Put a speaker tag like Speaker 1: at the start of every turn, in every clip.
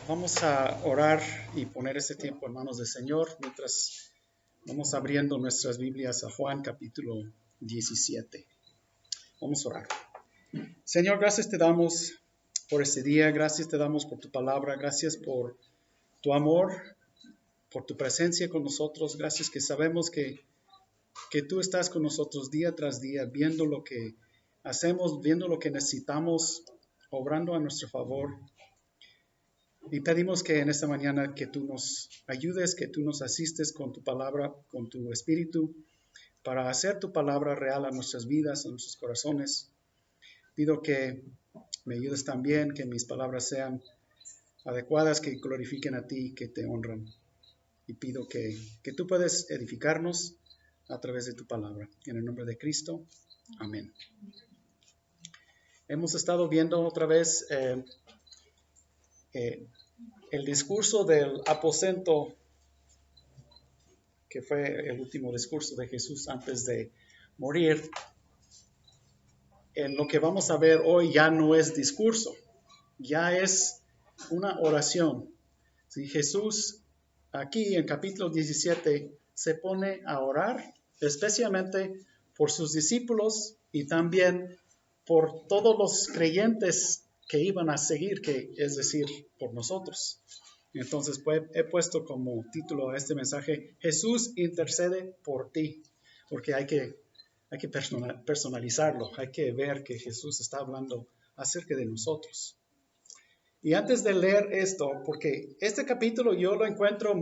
Speaker 1: Vamos a orar y poner este tiempo en manos del Señor mientras vamos abriendo nuestras Biblias a Juan capítulo 17. Vamos a orar. Señor, gracias te damos por este día, gracias te damos por tu palabra, gracias por tu amor, por tu presencia con nosotros, gracias que sabemos que tú estás con nosotros día tras día, viendo lo que hacemos, viendo lo que necesitamos, obrando a nuestro favor. Y pedimos que en esta mañana que tú nos ayudes, que tú nos asistes con tu palabra, con tu espíritu, para hacer tu palabra real a nuestras vidas, a nuestros corazones. Pido que me ayudes también, que mis palabras sean adecuadas, que glorifiquen a ti, que te honran. Y pido que tú puedas edificarnos a través de tu palabra. En el nombre de Cristo, amén. Hemos estado viendo otra vez el discurso del aposento, que fue el último discurso de Jesús antes de morir. En lo que vamos a ver hoy ya no es discurso, ya es una oración. Si Jesús aquí en capítulo 17 se pone a orar, especialmente por sus discípulos y también por todos los creyentes que iban a seguir, que es decir, por nosotros. Entonces he puesto como título a este mensaje, Jesús intercede por ti, porque hay que personalizarlo, hay que ver que Jesús está hablando acerca de nosotros. Y antes de leer esto, porque este capítulo yo lo encuentro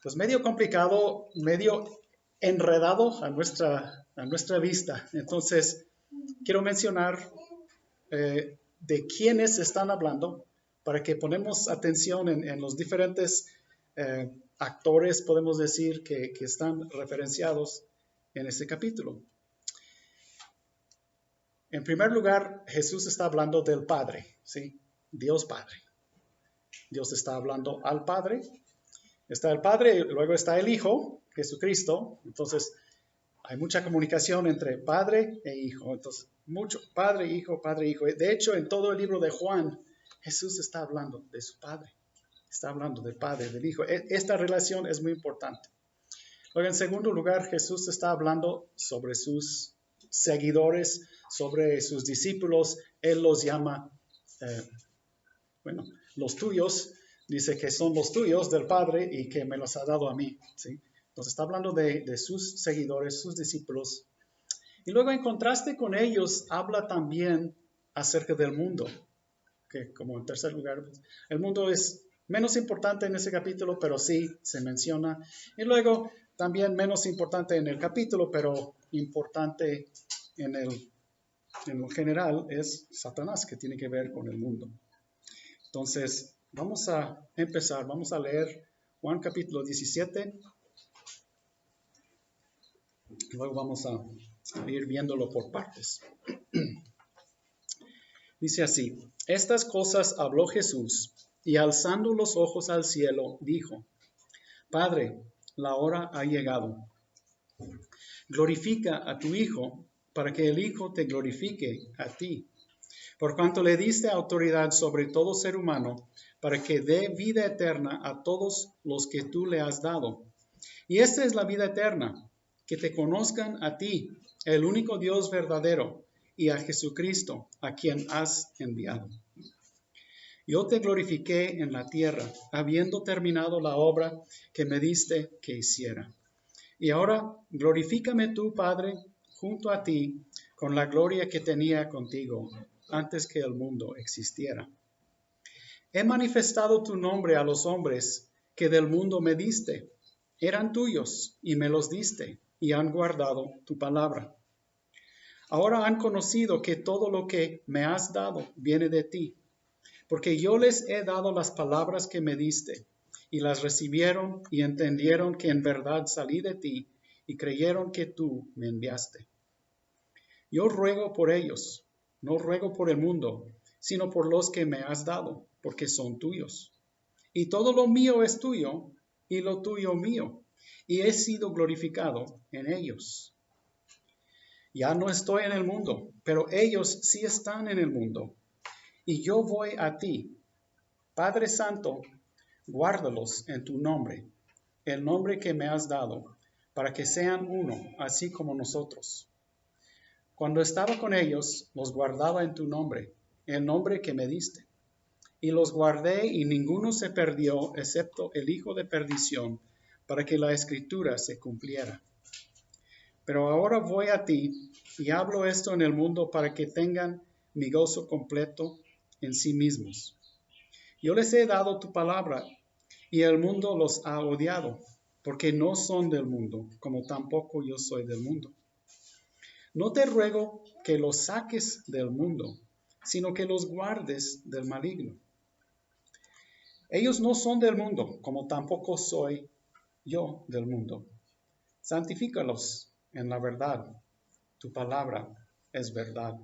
Speaker 1: pues medio complicado, medio enredado a nuestra vista. Entonces, quiero mencionar de quiénes están hablando, para que ponemos atención en los diferentes actores, podemos decir, que están referenciados en este capítulo. En primer lugar, Jesús está hablando del Padre, ¿sí? Dios Padre. Dios está hablando al Padre. Está el Padre, luego está el Hijo, Jesucristo. Entonces, hay mucha comunicación entre Padre e Hijo. Entonces, mucho Padre, Hijo, Padre, Hijo. De hecho, en todo el libro de Juan, Jesús está hablando de su Padre. Está hablando del Padre, del Hijo. Esta relación es muy importante. Luego, en segundo lugar, Jesús está hablando sobre sus seguidores, sobre sus discípulos. Él los llama, los tuyos. Dice que son los tuyos del Padre y que me los ha dado a mí, ¿sí? Entonces está hablando de sus seguidores, sus discípulos. Y luego en contraste con ellos, habla también acerca del mundo, que como en tercer lugar, el mundo es menos importante en ese capítulo, pero sí se menciona. Y luego también menos importante en el capítulo, pero importante en lo general, es Satanás, que tiene que ver con el mundo. Entonces, vamos a empezar, vamos a leer Juan capítulo 17. Luego vamos a ir viéndolo por partes. Dice así: estas cosas habló Jesús, y alzando los ojos al cielo, dijo: Padre, la hora ha llegado. Glorifica a tu Hijo, para que el Hijo te glorifique a ti. Por cuanto le diste autoridad sobre todo ser humano, para que dé vida eterna a todos los que tú le has dado. Y esta es la vida eterna, que te conozcan a ti, el único Dios verdadero, y a Jesucristo, a quien has enviado. Yo te glorifiqué en la tierra, habiendo terminado la obra que me diste que hiciera. Y ahora glorifícame tú, Padre, junto a ti, con la gloria que tenía contigo antes que el mundo existiera. He manifestado tu nombre a los hombres que del mundo me diste. Eran tuyos y me los diste, y han guardado tu palabra. Ahora han conocido que todo lo que me has dado viene de ti, porque yo les he dado las palabras que me diste, y las recibieron y entendieron que en verdad salí de ti, y creyeron que tú me enviaste. Yo ruego por ellos, no ruego por el mundo, sino por los que me has dado, porque son tuyos. Y todo lo mío es tuyo, y lo tuyo mío, y he sido glorificado en ellos. Ya no estoy en el mundo, pero ellos sí están en el mundo, y yo voy a ti. Padre Santo, guárdalos en tu nombre, el nombre que me has dado, para que sean uno, así como nosotros. Cuando estaba con ellos, los guardaba en tu nombre, el nombre que me diste. Y los guardé y ninguno se perdió, excepto el hijo de perdición, para que la escritura se cumpliera. Pero ahora voy a ti y hablo esto en el mundo para que tengan mi gozo completo en sí mismos. Yo les he dado tu palabra y el mundo los ha odiado, porque no son del mundo, como tampoco yo soy del mundo. No te ruego que los saques del mundo, sino que los guardes del maligno. Ellos no son del mundo, como tampoco soy yo del mundo. Santifícalos en la verdad. Tu palabra es verdad.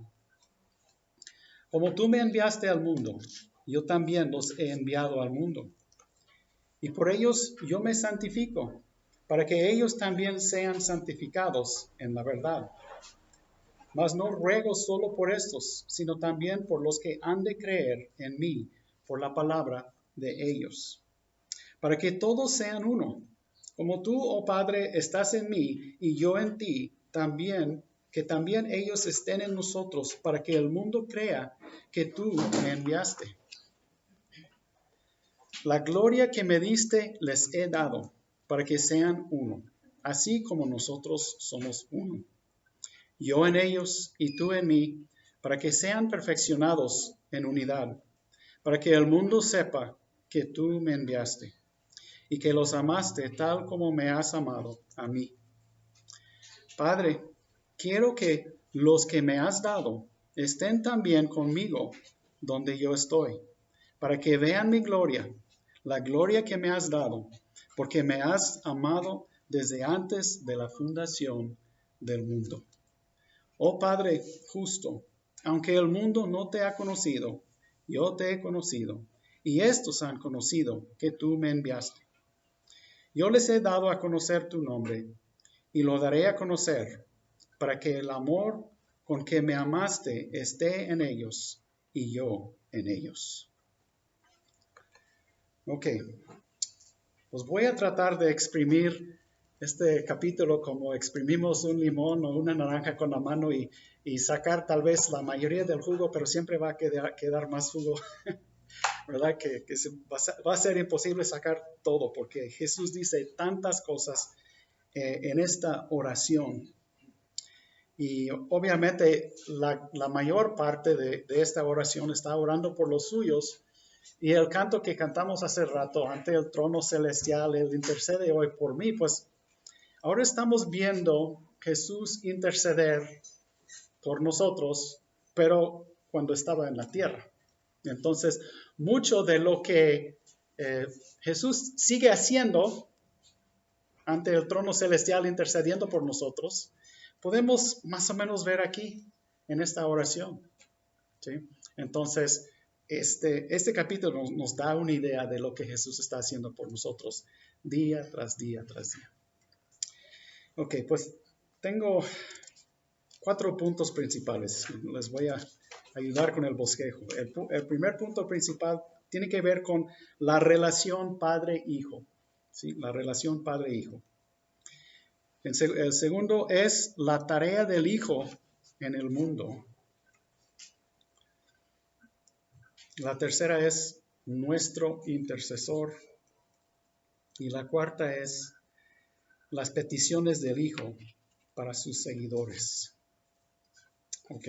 Speaker 1: Como tú me enviaste al mundo, yo también los he enviado al mundo. Y por ellos yo me santifico, para que ellos también sean santificados en la verdad. Mas no ruego solo por estos, sino también por los que han de creer en mí por la palabra de ellos, para que todos sean uno. Como tú, oh Padre, estás en mí y yo en ti, también, que también ellos estén en nosotros, para que el mundo crea que tú me enviaste. La gloria que me diste les he dado, para que sean uno, así como nosotros somos uno. Yo en ellos y tú en mí, para que sean perfeccionados en unidad, para que el mundo sepa que tú me enviaste y que los amaste tal como me has amado a mí. Padre, quiero que los que me has dado estén también conmigo donde yo estoy, para que vean mi gloria, la gloria que me has dado, porque me has amado desde antes de la fundación del mundo. Oh Padre justo, aunque el mundo no te ha conocido, yo te he conocido, y estos han conocido que tú me enviaste. Yo les he dado a conocer tu nombre, y lo daré a conocer, para que el amor con que me amaste esté en ellos, y yo en ellos. Ok, pues voy a tratar de exprimir este capítulo como exprimimos un limón o una naranja con la mano y sacar tal vez la mayoría del jugo, pero siempre va a quedar más jugo, ¿verdad? Que va a ser imposible sacar todo porque Jesús dice tantas cosas en esta oración. Y obviamente la mayor parte de esta oración está orando por los suyos. Y el canto que cantamos hace rato, ante el trono celestial, Él intercede hoy por mí, pues ahora estamos viendo Jesús interceder por nosotros, pero cuando estaba en la tierra. Entonces, mucho de lo que Jesús sigue haciendo ante el trono celestial intercediendo por nosotros, podemos más o menos ver aquí en esta oración. ¿Sí? Entonces, este capítulo nos da una idea de lo que Jesús está haciendo por nosotros día tras día tras día. Ok, pues tengo 4 puntos principales. Les voy a ayudar con el bosquejo. El primer punto principal tiene que ver con la relación padre-hijo. ¿Sí? La relación padre-hijo. El segundo es la tarea del hijo en el mundo. La tercera es nuestro intercesor. Y la cuarta es las peticiones del hijo para sus seguidores. Ok,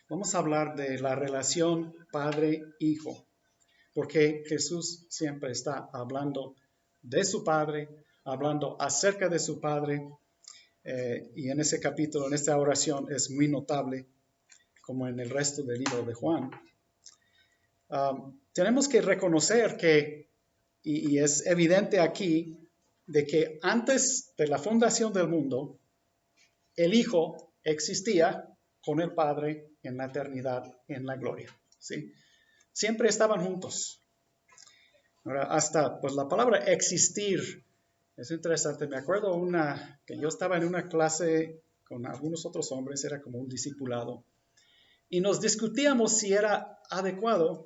Speaker 1: vamos a hablar de la relación padre-hijo, porque Jesús siempre está hablando de su padre, hablando acerca de su padre, y en ese capítulo, en esta oración, es muy notable, como en el resto del libro de Juan. Tenemos que reconocer que, y es evidente aquí, de que antes de la fundación del mundo, el Hijo existía con el Padre en la eternidad, en la gloria. ¿Sí? Siempre estaban juntos. Ahora, hasta pues la palabra existir es interesante. Me acuerdo que yo estaba en una clase con algunos otros hombres, era como un discipulado, y nos discutíamos si era adecuado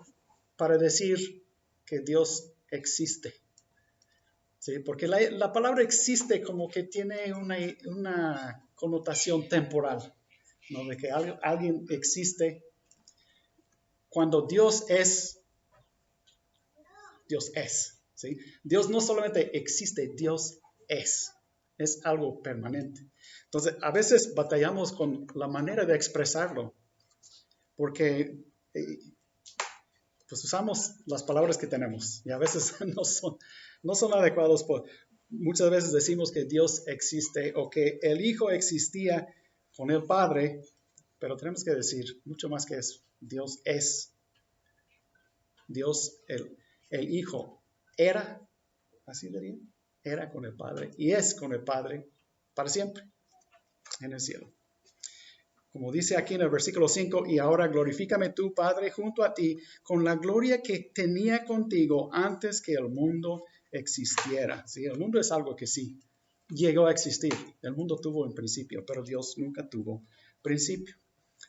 Speaker 1: para decir que Dios existe. ¿Sí? Porque la palabra existe como que tiene una connotación temporal, ¿no? De que alguien existe. Cuando Dios es, Dios es. ¿Sí? Dios no solamente existe, Dios es. Es algo permanente. Entonces, a veces batallamos con la manera de expresarlo, porque pues usamos las palabras que tenemos y a veces no son adecuados. Muchas veces decimos que Dios existe o que el Hijo existía con el Padre, pero tenemos que decir mucho más que eso. Dios es. Dios, el Hijo, era, así diría, era con el Padre y es con el Padre para siempre en el cielo. Como dice aquí en el versículo 5, y ahora glorifícame tú, Padre, junto a ti, con la gloria que tenía contigo antes que el mundo existiera. ¿Sí? El mundo es algo que sí llegó a existir. El mundo tuvo un principio, pero Dios nunca tuvo principio.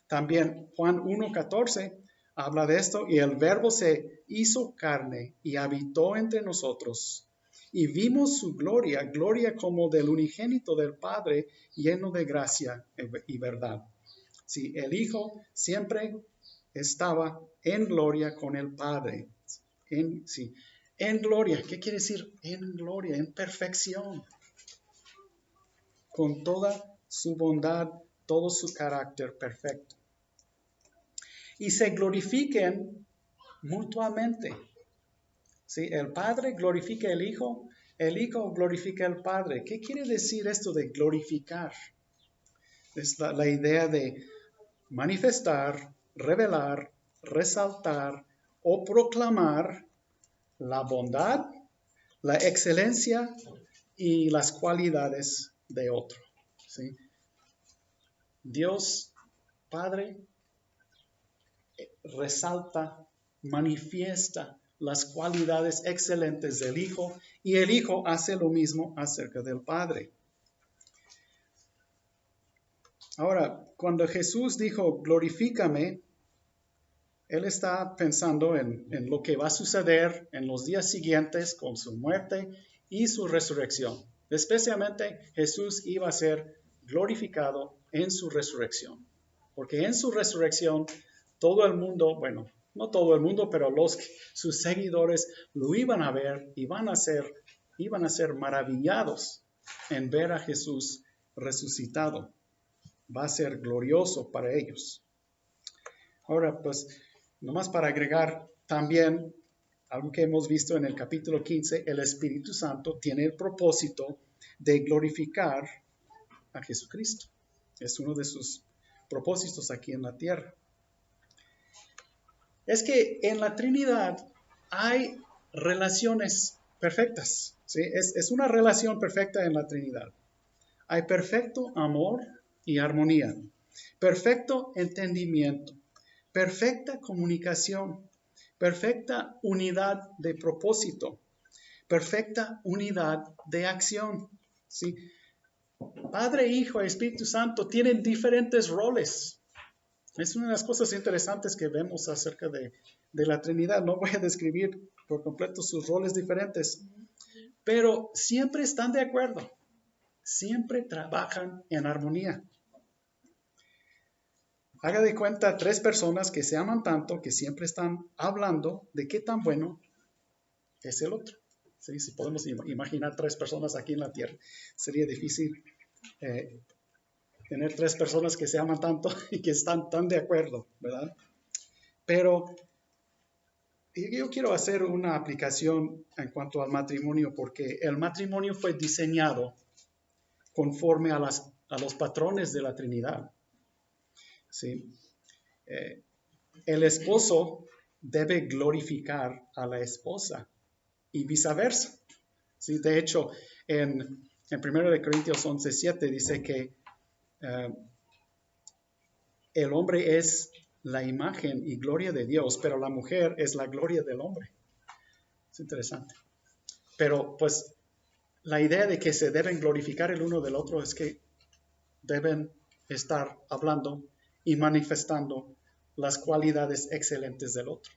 Speaker 1: También Juan 1:14 habla de esto, y el Verbo se hizo carne y habitó entre nosotros. Y vimos su gloria, gloria como del unigénito del Padre, lleno de gracia y verdad. Sí, el Hijo siempre estaba en gloria con el Padre. En gloria, ¿qué quiere decir? En gloria, en perfección. Con toda su bondad, todo su carácter perfecto. Y se glorifiquen mutuamente. ¿Sí? El Padre glorifica al Hijo, el Hijo glorifica al Padre. ¿Qué quiere decir esto de glorificar? Es la idea de manifestar, revelar, resaltar o proclamar la bondad, la excelencia y las cualidades de otro. ¿Sí? Dios Padre resalta, manifiesta las cualidades excelentes del Hijo y el Hijo hace lo mismo acerca del Padre. Ahora, cuando Jesús dijo, glorifícame, Él está pensando en lo que va a suceder en los días siguientes con su muerte y su resurrección. Especialmente Jesús iba a ser glorificado en su resurrección. Porque en su resurrección todo el mundo, bueno, no todo el mundo, pero sus seguidores lo iban a ver y iban a ser maravillados en ver a Jesús resucitado. Va a ser glorioso para ellos. Ahora, pues, nomás para agregar también algo que hemos visto en el capítulo 15, el Espíritu Santo tiene el propósito de glorificar a Jesucristo. Es uno de sus propósitos aquí en la tierra. Es que en la Trinidad hay relaciones perfectas. ¿Sí? Es una relación perfecta en la Trinidad. Hay perfecto amor y armonía, perfecto entendimiento, perfecta comunicación, perfecta unidad de propósito, perfecta unidad de acción. ¿Sí? Padre, Hijo y Espíritu Santo tienen diferentes roles. Es una de las cosas interesantes que vemos acerca de la Trinidad. No voy a describir por completo sus roles diferentes, pero siempre están de acuerdo. Siempre trabajan en armonía. Haga de cuenta 3 personas que se aman tanto que siempre están hablando de qué tan bueno es el otro. ¿Sí? Si podemos imaginar 3 personas aquí en la tierra, sería difícil tener 3 personas que se aman tanto y que están tan de acuerdo, ¿verdad? Pero yo quiero hacer una aplicación en cuanto al matrimonio, porque el matrimonio fue diseñado conforme a los patrones de la Trinidad. ¿Sí? El esposo debe glorificar a la esposa y viceversa. ¿Sí? De hecho, en 1 Corintios 11:7 dice que el hombre es la imagen y gloria de Dios, pero la mujer es la gloria del hombre. Es interesante. Pero pues la idea de que se deben glorificar el uno del otro es que deben estar hablando y manifestando las cualidades excelentes del otro.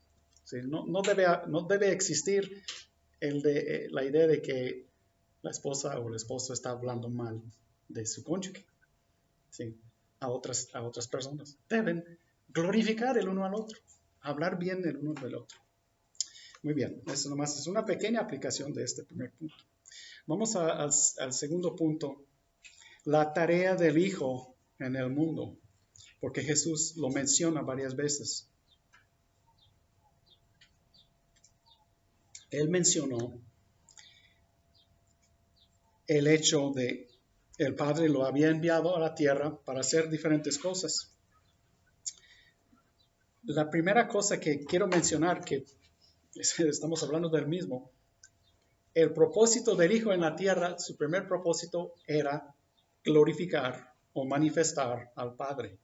Speaker 1: ¿sí? No debe existir la idea de que la esposa o el esposo está hablando mal de su cónyuge, ¿sí? a otras personas. Deben glorificar el uno al otro, hablar bien el uno del otro. Muy bien, eso nomás es una pequeña aplicación de este primer punto. Vamos al segundo punto, la tarea del Hijo en el mundo, porque Jesús lo menciona varias veces. Él mencionó el hecho de el Padre lo había enviado a la tierra para hacer diferentes cosas. La primera cosa que quiero mencionar, que estamos hablando del mismo, el propósito del Hijo en la tierra, su primer propósito era glorificar o manifestar al Padre,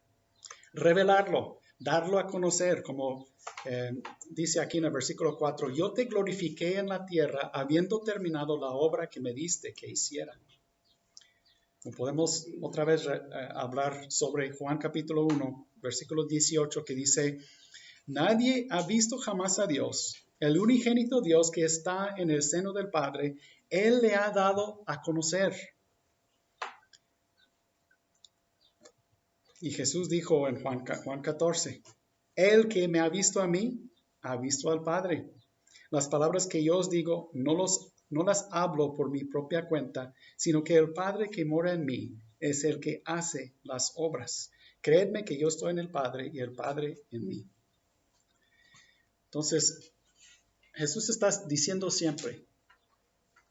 Speaker 1: revelarlo, darlo a conocer, como dice aquí en el versículo 4, yo te glorifiqué en la tierra habiendo terminado la obra que me diste que hiciera. Podemos otra vez hablar sobre Juan capítulo 1, versículo 18, que dice, nadie ha visto jamás a Dios, el unigénito Dios que está en el seno del Padre, Él le ha dado a conocer. Y Jesús dijo en Juan 14, el que me ha visto a mí, ha visto al Padre. Las palabras que yo os digo, no las hablo por mi propia cuenta, sino que el Padre que mora en mí es el que hace las obras. Creedme que yo estoy en el Padre y el Padre en mí. Entonces, Jesús está diciendo siempre,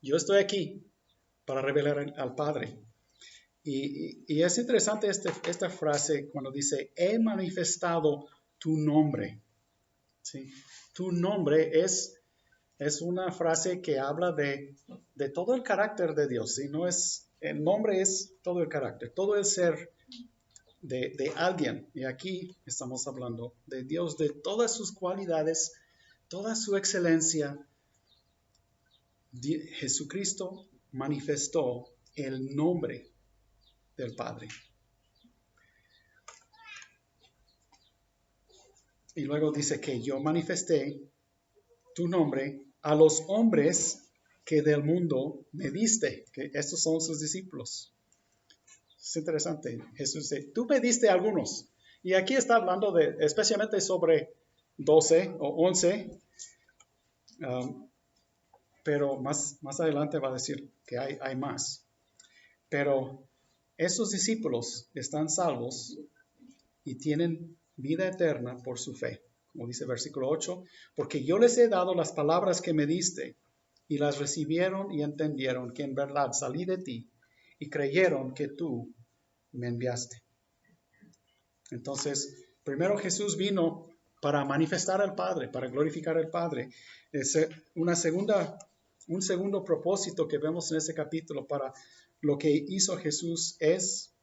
Speaker 1: yo estoy aquí para revelar al Padre. Y es interesante esta frase cuando dice, he manifestado tu nombre. ¿Sí? Tu nombre es una frase que habla de todo el carácter de Dios. ¿Sí? El nombre es todo el carácter, todo el ser de alguien. Y aquí estamos hablando de Dios, de todas sus cualidades, toda su excelencia. Jesucristo manifestó el nombre del Padre. Y luego dice que yo manifesté tu nombre a los hombres que del mundo me diste, que estos son sus discípulos. Es interesante. Jesús dice, tú me diste a algunos. Y aquí está hablando especialmente sobre 12 o 11, pero más adelante va a decir que hay más. Pero esos discípulos están salvos y tienen vida eterna por su fe. Como dice el versículo 8, porque yo les he dado las palabras que me diste y las recibieron y entendieron que en verdad salí de ti y creyeron que tú me enviaste. Entonces, primero Jesús vino para manifestar al Padre, para glorificar al Padre. Es un segundo propósito que vemos en este capítulo para lo que hizo Jesús es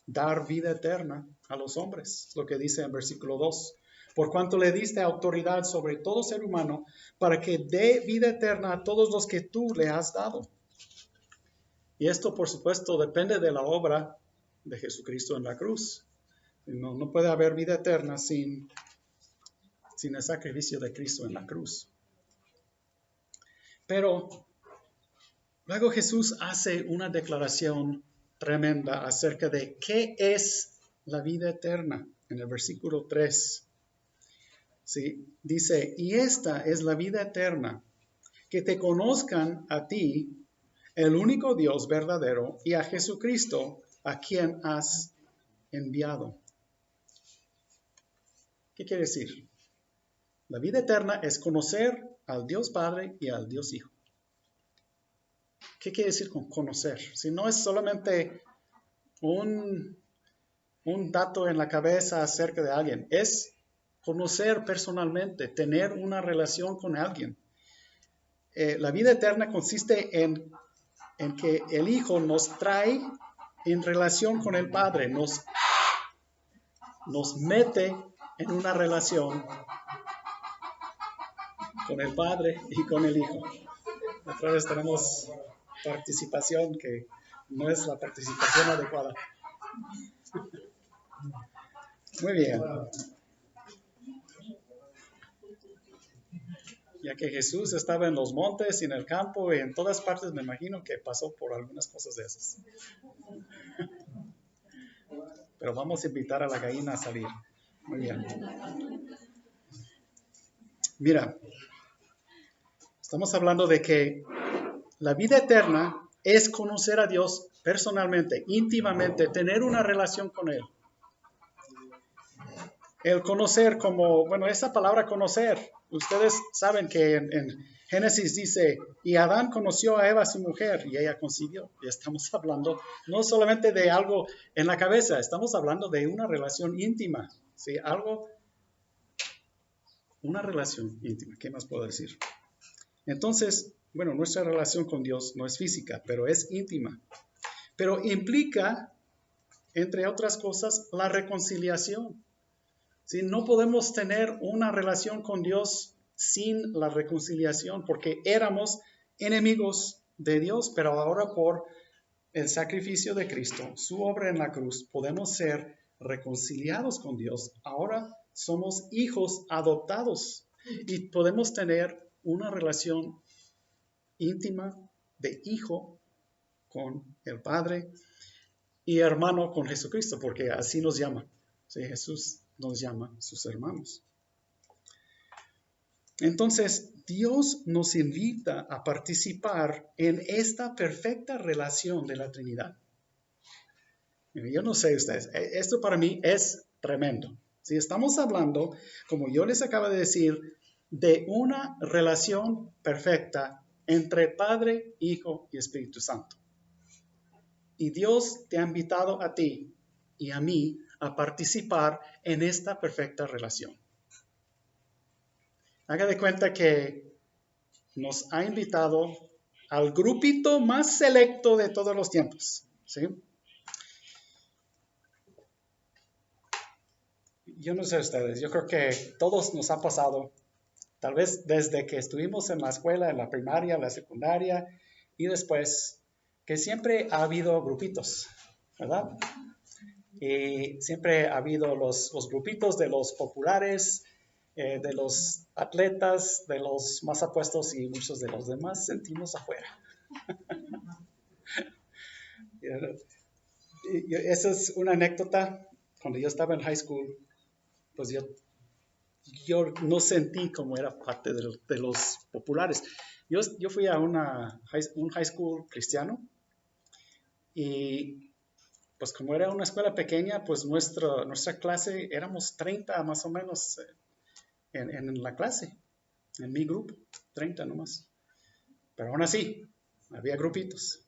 Speaker 1: dar vida eterna a los hombres, lo que dice en versículo 2. Por cuanto le diste autoridad sobre todo ser humano, para que dé vida eterna a todos los que tú le has dado. Y esto, por supuesto, depende de la obra de Jesucristo en la cruz. No puede haber vida eterna sin el sacrificio de Cristo en la cruz. Pero luego Jesús hace una declaración tremenda acerca de qué es la vida eterna en el versículo 3. ¿Sí? Dice, y esta es la vida eterna, que te conozcan a ti, el único Dios verdadero, y a Jesucristo, a quien has enviado. ¿Qué quiere decir? La vida eterna es conocer al Dios Padre y al Dios Hijo. ¿Qué quiere decir con conocer? Si no es solamente un dato en la cabeza acerca de alguien, es conocer personalmente, tener una relación con alguien. La vida eterna consiste en que el Hijo nos trae en relación con el Padre, nos mete en una relación con el Padre y con el Hijo. Otra vez tenemos participación que no es la participación adecuada. Muy bien. ya que Jesús estaba en los montes y en el campo y en todas partes, me imagino que pasó por algunas cosas de esas. Pero vamos a invitar a la gallina a salir. Muy bien. Mira, estamos hablando de que la vida eterna es conocer a Dios personalmente, íntimamente, tener una relación con Él. El conocer como, bueno, esa palabra conocer, ustedes saben que en Génesis dice, y Adán conoció a Eva, su mujer, y ella concibió. Y estamos hablando no solamente de algo en la cabeza, estamos hablando de una relación íntima, ¿sí? Una relación íntima, ¿qué más puedo decir? Entonces, bueno, nuestra relación con Dios no es física, pero es íntima. Pero implica, entre otras cosas, la reconciliación. ¿Sí? No podemos tener una relación con Dios sin la reconciliación, porque éramos enemigos de Dios, pero ahora por el sacrificio de Cristo, su obra en la cruz, podemos ser reconciliados con Dios. Ahora somos hijos adoptados y podemos tener una relación íntima de hijo con el Padre y hermano con Jesucristo, porque así nos llama. ¿Sí? Jesús nos llama sus hermanos. Entonces, Dios nos invita a participar en esta perfecta relación de la Trinidad. Yo no sé ustedes, esto para mí es tremendo. Si estamos hablando, como yo les acabo de decir, de una relación perfecta entre Padre, Hijo y Espíritu Santo. Y Dios te ha invitado a ti y a mí a participar en esta perfecta relación. Haga de cuenta que nos ha invitado al grupito más selecto de todos los tiempos. ¿Sí? Yo no sé ustedes, yo creo que todos nos ha pasado, tal vez desde que estuvimos en la escuela, en la primaria, en la secundaria y después, que siempre ha habido grupitos, ¿verdad? Y siempre ha habido los grupitos de los populares, de los atletas, de los más apuestos y muchos de los demás sentimos afuera. Esa es una anécdota. Cuando yo estaba en high school, pues yo no sentí como era parte de los populares. Yo fui a un high school cristiano y pues como era una escuela pequeña, pues nuestra clase éramos 30 más o menos en la clase, en mi grupo, 30 nomás. Pero aún así, había grupitos.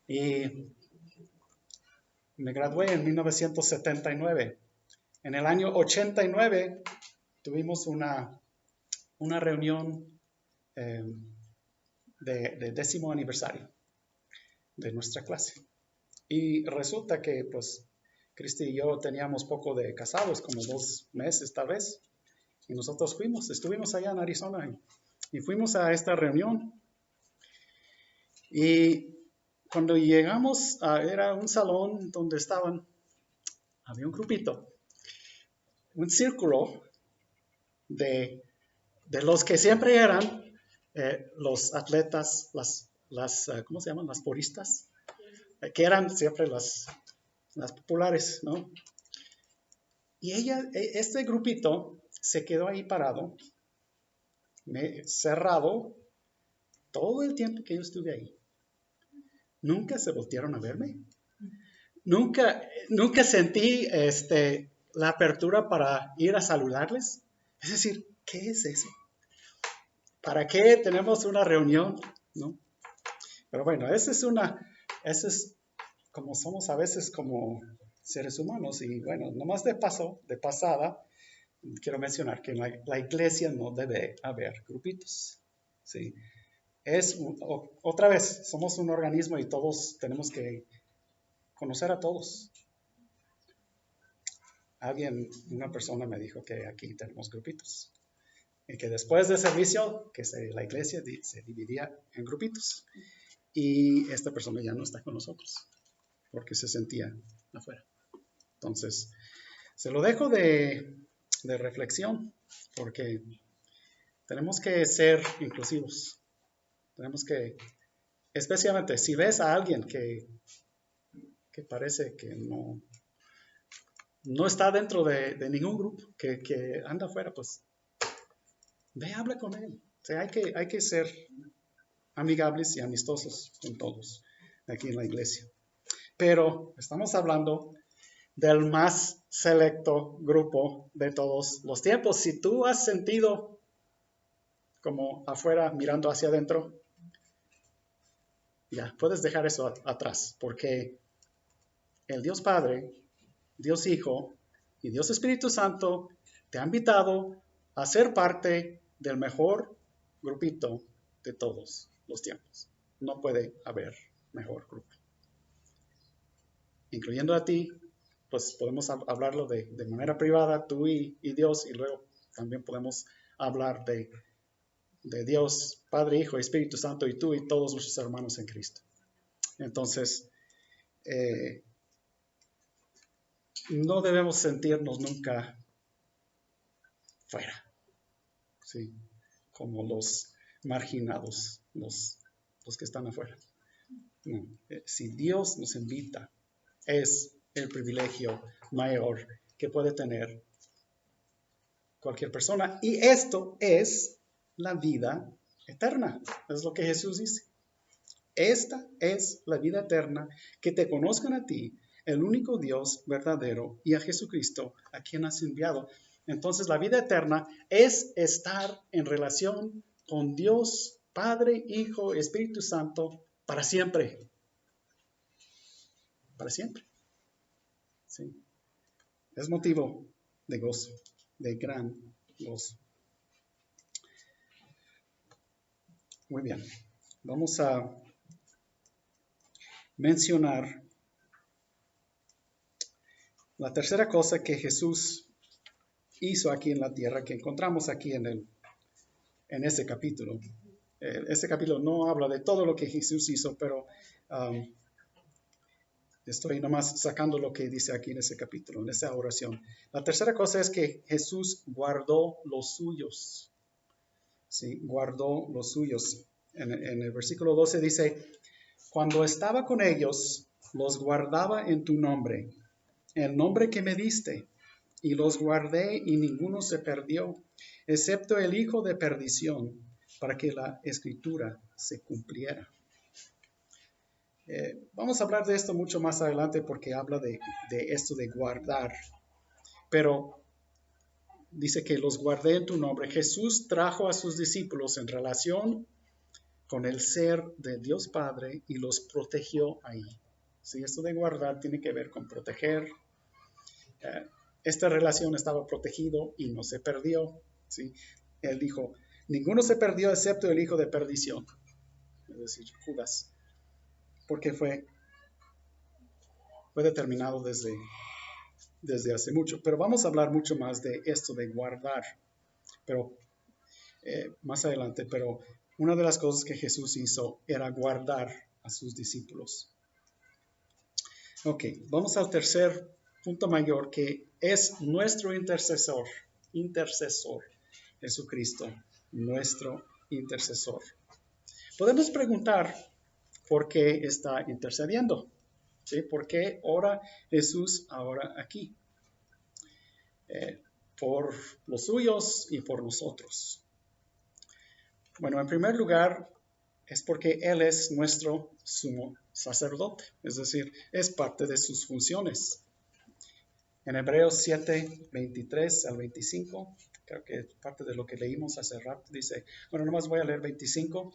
Speaker 1: Y me gradué en 1979. En el año 89 tuvimos una reunión de 10º aniversario de nuestra clase. Y resulta que, pues, Cristi y yo teníamos poco de casados, como 2 meses tal vez. Y nosotros estuvimos allá en Arizona y fuimos a esta reunión. Y cuando llegamos, era un salón donde había un grupito, un círculo de los que siempre eran los atletas, ¿cómo se llaman? Las poristas, que eran siempre las populares, ¿no? Y este grupito se quedó ahí parado, cerrado, todo el tiempo que yo estuve ahí. Nunca se voltearon a verme. Nunca sentí la apertura para ir a saludarles. Es decir, ¿qué es eso? ¿Para qué tenemos una reunión? ¿No? Pero bueno, esa es como somos a veces como seres humanos. Y bueno, nomás de pasada, quiero mencionar que en la iglesia no debe haber grupitos. ¿Sí? Otra vez, somos un organismo y todos tenemos que conocer a todos. Una persona me dijo que aquí tenemos grupitos. Y que después del servicio, la iglesia se dividía en grupitos. Y esta persona ya no está con nosotros, porque se sentía afuera. Entonces, se lo dejo de reflexión, porque tenemos que ser inclusivos. Tenemos que, especialmente si ves a alguien que parece que no está dentro de ningún grupo, que anda afuera, pues ve, habla con él. O sea, hay que ser amigables y amistosos con todos aquí en la iglesia. Pero estamos hablando del más selecto grupo de todos los tiempos. Si tú has sentido como afuera mirando hacia adentro, ya puedes dejar eso atrás, porque el Dios Padre, Dios Hijo y Dios Espíritu Santo te han invitado a ser parte del mejor grupito de todos los tiempos. No puede haber mejor grupo. Incluyendo a ti, pues podemos hablarlo de manera privada, tú y Dios, y luego también podemos hablar de Dios, Padre, Hijo, Espíritu Santo, y tú y todos nuestros hermanos en Cristo. Entonces, no debemos sentirnos nunca fuera, ¿sí? Como los marginados, los que están afuera. No. Si Dios nos invita, es el privilegio mayor que puede tener cualquier persona. Y esto es la vida eterna. Es lo que Jesús dice. Esta es la vida eterna, que te conozcan a ti, el único Dios verdadero, y a Jesucristo, a quien has enviado. Entonces, la vida eterna es estar en relación con Dios, Padre, Hijo, Espíritu Santo, para siempre. Para siempre. ¿Sí? Es motivo de gozo, de gran gozo. Muy bien. Vamos a mencionar la tercera cosa que Jesús hizo aquí en la tierra, que encontramos aquí en ese capítulo. Este capítulo no habla de todo lo que Jesús hizo, pero estoy nomás sacando lo que dice aquí en ese capítulo, en esa oración. La tercera cosa es que Jesús guardó los suyos. Sí, guardó los suyos. En el versículo 12 dice, cuando estaba con ellos, los guardaba en tu nombre, el nombre que me diste, y los guardé y ninguno se perdió, excepto el hijo de perdición, para que la escritura se cumpliera. Vamos a hablar de esto mucho más adelante porque habla de esto de guardar. Pero dice que los guardé en tu nombre. Jesús trajo a sus discípulos en relación con el ser de Dios Padre y los protegió ahí. Sí, esto de guardar tiene que ver con proteger. Esta relación estaba protegido y no se perdió. ¿Sí? Él dijo, ninguno se perdió excepto el hijo de perdición, es decir, Judas, porque fue determinado desde hace mucho. Pero vamos a hablar mucho más de esto de guardar, pero más adelante. Pero una de las cosas que Jesús hizo era guardar a sus discípulos. Ok, vamos al tercer punto mayor, que es nuestro intercesor, Jesucristo, nuestro intercesor. Podemos preguntar por qué está intercediendo. ¿Sí? ¿Por qué ora Jesús ahora aquí? Por los suyos y por nosotros. Bueno, en primer lugar, es porque Él es nuestro sumo sacerdote, es decir, es parte de sus funciones. En Hebreos 7, 23 al 25, creo que parte de lo que leímos hace rato, dice, bueno, nomás voy a leer 25.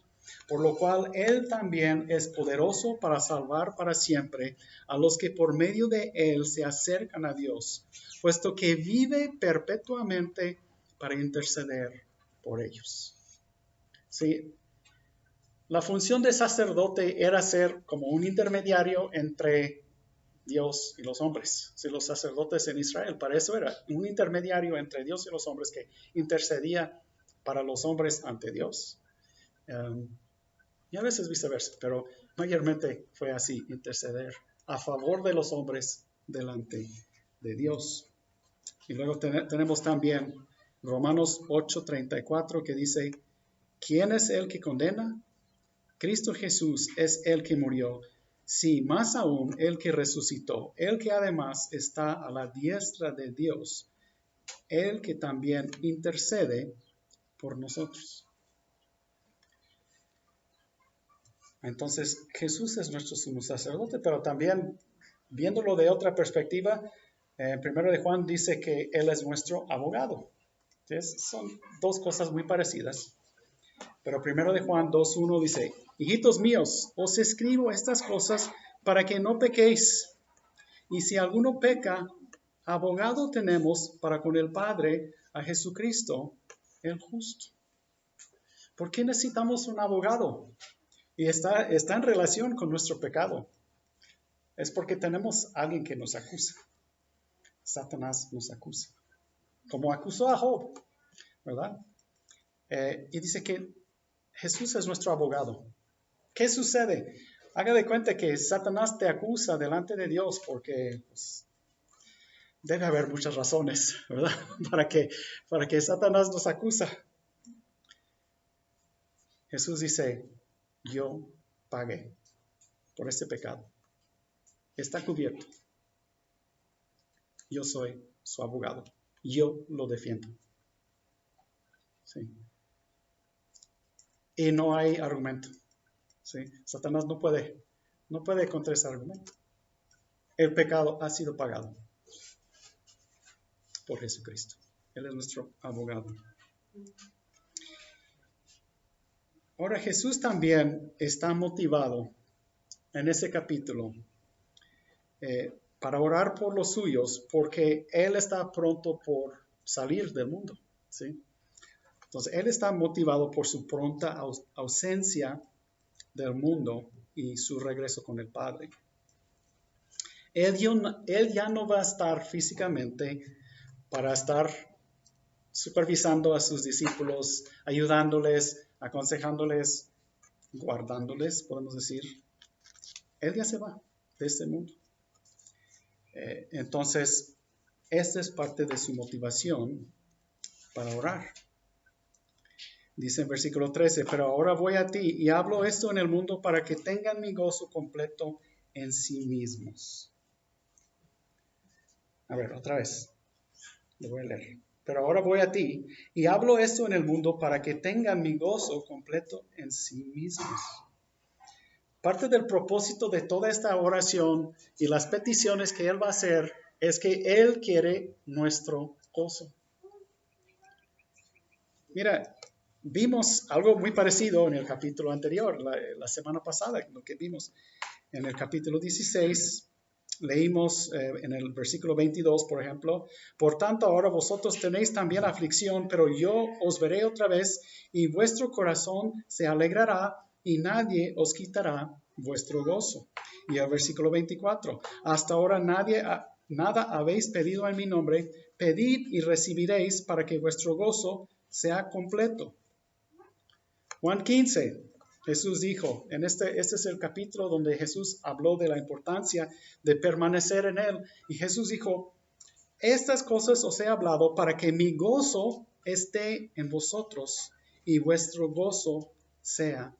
Speaker 1: Por lo cual Él también es poderoso para salvar para siempre a los que por medio de Él se acercan a Dios, puesto que vive perpetuamente para interceder por ellos. Sí, la función de sacerdote era ser como un intermediario entre Dios y los hombres. Sí, los sacerdotes en Israel, para eso era un intermediario entre Dios y los hombres que intercedía para los hombres ante Dios. Y a veces viceversa, pero mayormente fue así, interceder a favor de los hombres delante de Dios. Y luego tenemos también Romanos 8:34 que dice, ¿quién es el que condena? Cristo Jesús es el que murió, sí, más aún el que resucitó, el que además está a la diestra de Dios, el que también intercede por nosotros. Entonces, Jesús es nuestro sumo sacerdote, pero también, viéndolo de otra perspectiva, primero de Juan dice que Él es nuestro abogado. Entonces, son dos cosas muy parecidas. Pero primero de Juan 2:1 dice, hijitos míos, os escribo estas cosas para que no pequéis. Y si alguno peca, abogado tenemos para con el Padre a Jesucristo, el justo. ¿Por qué necesitamos un abogado? Y está en relación con nuestro pecado. Es porque tenemos a alguien que nos acusa. Satanás nos acusa. Como acusó a Job, ¿verdad? Y dice que Jesús es nuestro abogado. ¿Qué sucede? Haga de cuenta que Satanás te acusa delante de Dios porque pues, debe haber muchas razones, ¿verdad? Para que Satanás nos acusa. Jesús dice, yo pagué por este pecado. Está cubierto. Yo soy su abogado. Yo lo defiendo. ¿Sí? Y no hay argumento. ¿Sí? Satanás no puede contra ese argumento. El pecado ha sido pagado por Jesucristo. Él es nuestro abogado. Ahora Jesús también está motivado en ese capítulo para orar por los suyos porque Él está pronto por salir del mundo. ¿Sí? Entonces, Él está motivado por su pronta ausencia del mundo y su regreso con el Padre. Él ya no va a estar físicamente para estar supervisando a sus discípulos, ayudándoles, aconsejándoles, guardándoles, podemos decir. Él ya se va de este mundo. Entonces, esta es parte de su motivación para orar. Dice en versículo 13, pero ahora voy a ti y hablo esto en el mundo para que tengan mi gozo completo en sí mismos. A ver, otra vez. Lo voy a leer. Pero ahora voy a ti y hablo esto en el mundo para que tengan mi gozo completo en sí mismos. Parte del propósito de toda esta oración y las peticiones que Él va a hacer es que Él quiere nuestro gozo. Mira, vimos algo muy parecido en el capítulo anterior, la semana pasada, lo que vimos en el capítulo 16. Leímos en el versículo 22, por ejemplo, por tanto ahora vosotros tenéis también aflicción, pero yo os veré otra vez y vuestro corazón se alegrará y nadie os quitará vuestro gozo. Y el versículo 24, hasta ahora nada habéis pedido en mi nombre, pedid y recibiréis para que vuestro gozo sea completo. Juan 15. Jesús dijo, este es el capítulo donde Jesús habló de la importancia de permanecer en Él. Y Jesús dijo, estas cosas os he hablado para que mi gozo esté en vosotros y vuestro gozo sea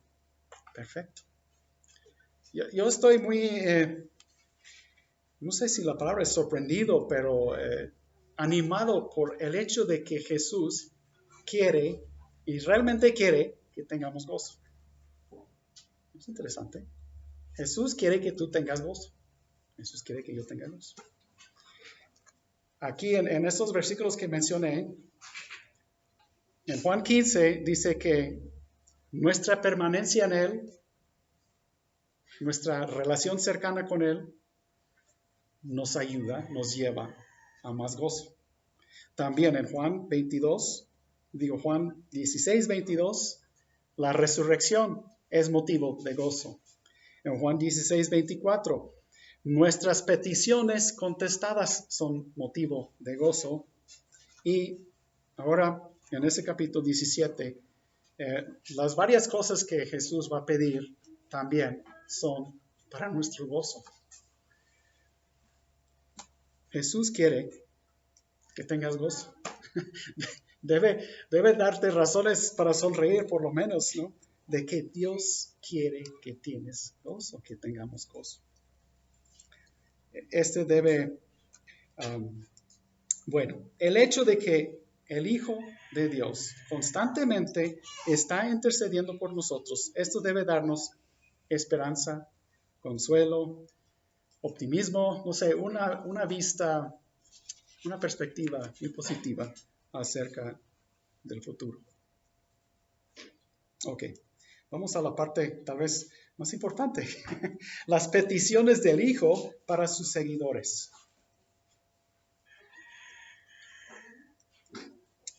Speaker 1: perfecto. Yo estoy muy, no sé si la palabra es sorprendido, pero animado por el hecho de que Jesús quiere y realmente quiere que tengamos gozo. Es interesante. Jesús quiere que tú tengas gozo. Jesús quiere que yo tenga gozo. Aquí en estos versículos que mencioné, en Juan 15 dice que nuestra permanencia en Él, nuestra relación cercana con Él, nos ayuda, nos lleva a más gozo. También en Juan 16, 22, la resurrección es motivo de gozo. En Juan 16, 24, nuestras peticiones contestadas son motivo de gozo. Y ahora, en ese capítulo 17, las varias cosas que Jesús va a pedir también son para nuestro gozo. Jesús quiere que tengas gozo. Debe darte razones para sonreír, por lo menos, ¿no? De que Dios quiere que tienes gozo, que tengamos gozo. Este debe, bueno, el hecho de que el Hijo de Dios constantemente está intercediendo por nosotros, esto debe darnos esperanza, consuelo, optimismo, no sé, una vista, una perspectiva muy positiva acerca del futuro. Ok, vamos a la parte tal vez más importante, las peticiones del Hijo para sus seguidores.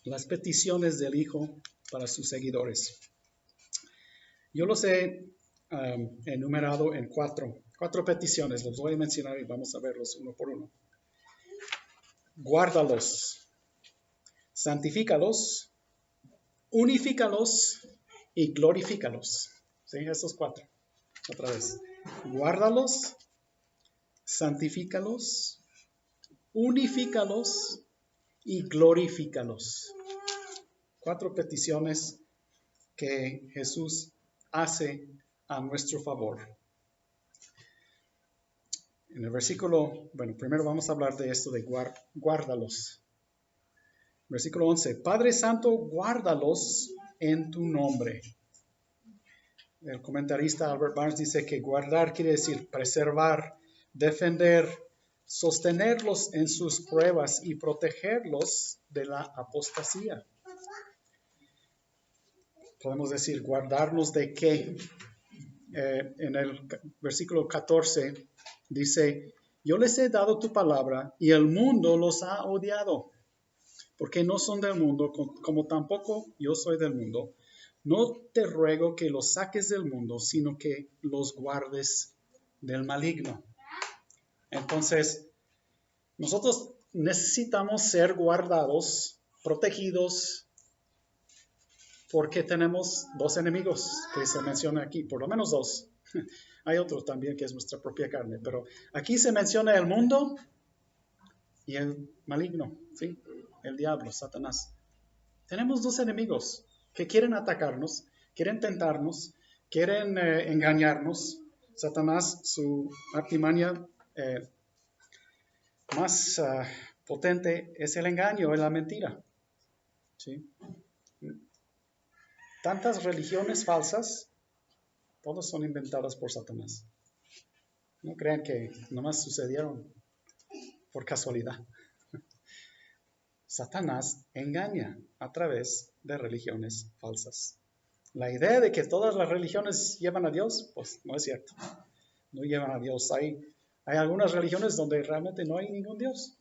Speaker 1: Las peticiones del Hijo para sus seguidores. Yo los he enumerado en cuatro peticiones. Los voy a mencionar y vamos a verlos uno por uno. Guárdalos, santifícalos, unifícalos y glorifícalos. ¿Sí? Estos cuatro. Otra vez. Guárdalos, santifícalos, unifícalos y glorifícalos. Cuatro peticiones que Jesús hace a nuestro favor. En el versículo, bueno, primero vamos a hablar de esto de guárdalos. Versículo 11, Padre Santo, guárdalos en tu nombre. El comentarista Albert Barnes dice que guardar quiere decir preservar, defender, sostenerlos en sus pruebas y protegerlos de la apostasía. Podemos decir, guardarnos de qué. En el versículo 14 dice, yo les he dado tu palabra y el mundo los ha odiado, porque no son del mundo, como tampoco yo soy del mundo. No te ruego que los saques del mundo, sino que los guardes del maligno. Entonces, nosotros necesitamos ser guardados, protegidos, porque tenemos dos enemigos que se menciona aquí, por lo menos dos. Hay otro también que es nuestra propia carne, pero aquí se menciona el mundo y el maligno, ¿sí? El diablo, Satanás. Tenemos dos enemigos que quieren atacarnos, quieren tentarnos, quieren engañarnos. Satanás, su artimaña más potente es el engaño, es la mentira. ¿Sí? Tantas religiones falsas, todas son inventadas por Satanás. No crean que nomás sucedieron por casualidad. Satanás engaña a través de religiones falsas. La idea de que todas las religiones llevan a Dios, pues no es cierto. No llevan a Dios. Hay algunas religiones donde realmente no hay ningún Dios.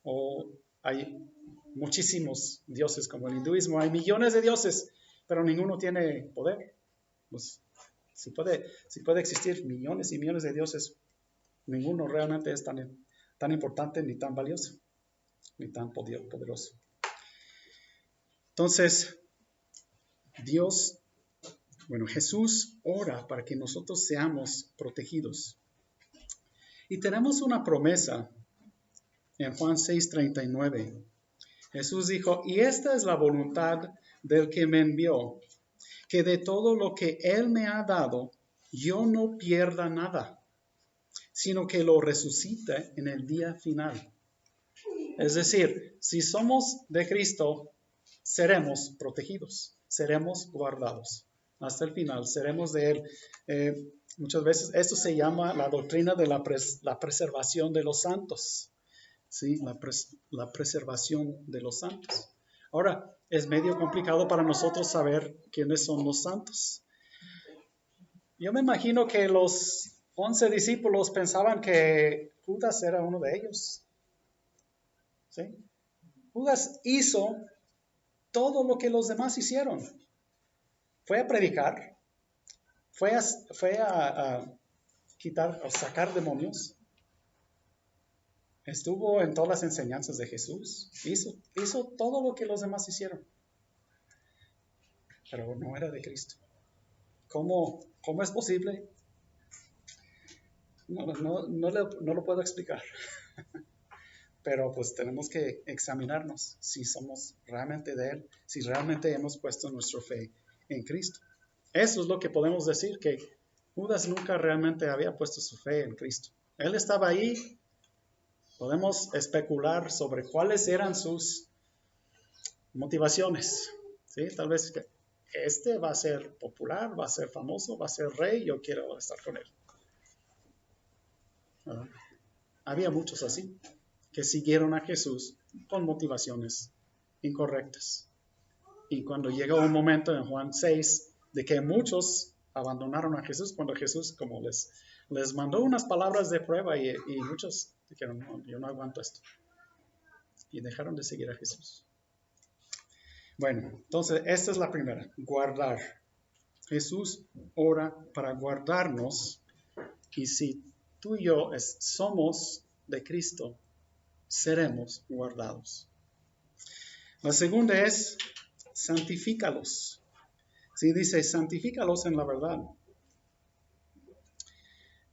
Speaker 1: O hay muchísimos dioses, como el hinduismo. Hay millones de dioses, pero ninguno tiene poder. Pues, si puede existir millones y millones de dioses, ninguno realmente es tan importante ni tan valioso, ni tan poderoso. Entonces, Jesús ora para que nosotros seamos protegidos. Y tenemos una promesa en Juan 6:39. Jesús dijo, y esta es la voluntad del que me envió, que de todo lo que Él me ha dado, yo no pierda nada, sino que lo resucite en el día final. Es decir, si somos de Cristo, seremos protegidos, seremos guardados. Hasta el final, seremos de Él. Muchas veces esto se llama la doctrina de la preservación de los santos. ¿Sí? La preservación de los santos. Ahora, es medio complicado para nosotros saber quiénes son los santos. Yo me imagino que los 11 discípulos pensaban que Judas era uno de ellos. ¿Sí? Judas hizo todo lo que los demás hicieron. Fue a predicar, fue a quitar o sacar demonios, estuvo en todas las enseñanzas de Jesús, hizo todo lo que los demás hicieron, pero no era de Cristo. ¿Cómo es posible? No lo puedo explicar. pero pues tenemos que examinarnos si somos realmente de Él, si realmente hemos puesto nuestra fe en Cristo. Eso es lo que podemos decir, que Judas nunca realmente había puesto su fe en Cristo. Él estaba ahí, podemos especular sobre cuáles eran sus motivaciones. ¿Sí? Tal vez que este va a ser popular, va a ser famoso, va a ser rey, yo quiero estar con él. Había muchos así, que siguieron a Jesús con motivaciones incorrectas. Y cuando llegó un momento en Juan 6 de que muchos abandonaron a Jesús, cuando Jesús como les mandó unas palabras de prueba y muchos dijeron, no, yo no aguanto esto. Y dejaron de seguir a Jesús. Bueno, entonces esta es la primera, guardar. Jesús ora para guardarnos, y si tú y yo somos de Cristo, seremos guardados. La segunda es, santifícalos. Sí, dice, santifícalos en la verdad.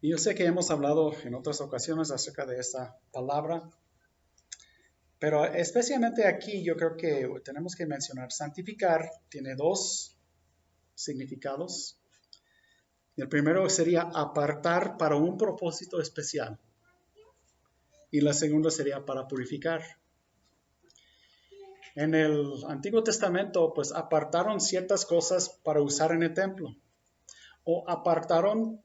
Speaker 1: Y yo sé que hemos hablado en otras ocasiones acerca de esta palabra, pero especialmente aquí yo creo que tenemos que mencionar, santificar tiene dos significados. El primero sería apartar para un propósito especial. Y la segunda sería para purificar. En el Antiguo Testamento, pues apartaron ciertas cosas para usar en el templo. O apartaron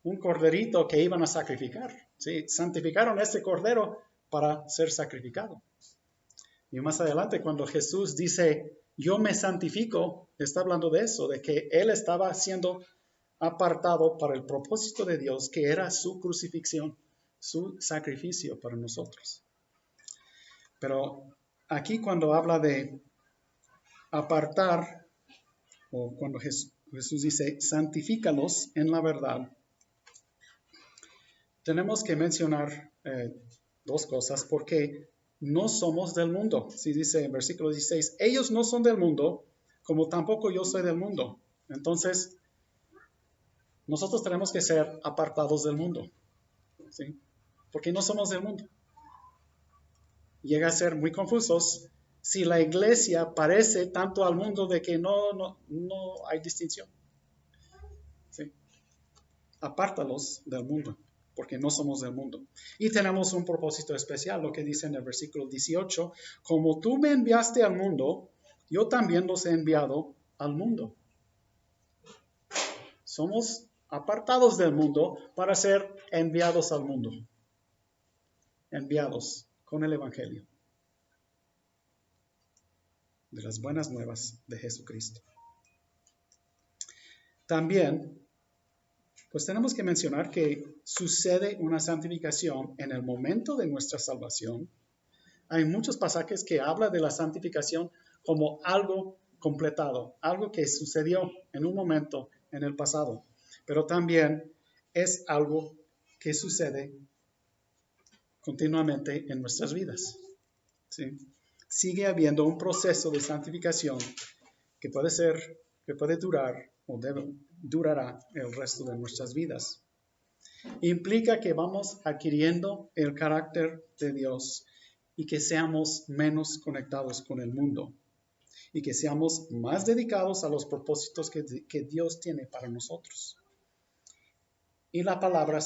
Speaker 1: un corderito que iban a sacrificar. ¿Sí? Santificaron este cordero para ser sacrificado. Y más adelante, cuando Jesús dice, yo me santifico, está hablando de eso, de que Él estaba siendo apartado para el propósito de Dios, que era su crucifixión, su sacrificio para nosotros. Pero aquí cuando habla de apartar, o cuando Jesús dice, santifícalos en la verdad, tenemos que mencionar dos cosas, porque no somos del mundo. Si dice en versículo 16, ellos no son del mundo, como tampoco yo soy del mundo. Entonces, nosotros tenemos que ser apartados del mundo, ¿sí? Porque no somos del mundo. Llega a ser muy confusos si la iglesia parece tanto al mundo de que no hay distinción. ¿Sí? Apártalos del mundo, porque no somos del mundo. Y tenemos un propósito especial, lo que dice en el versículo 18, como tú me enviaste al mundo, yo también los he enviado al mundo. Somos apartados del mundo para ser enviados al mundo. Enviados con el Evangelio de las buenas nuevas de Jesucristo. También, pues tenemos que mencionar que sucede una santificación en el momento de nuestra salvación. Hay muchos pasajes que hablan de la santificación como algo completado, algo que sucedió en un momento en el pasado, pero también es algo que sucede continuamente en nuestras vidas. ¿Sí? Sigue habiendo un proceso de santificación que puede durar o durará el resto de nuestras vidas. Implica que vamos adquiriendo el carácter de Dios y que seamos menos conectados con el mundo y que seamos más dedicados a los propósitos que Dios tiene para nosotros. Y la palabra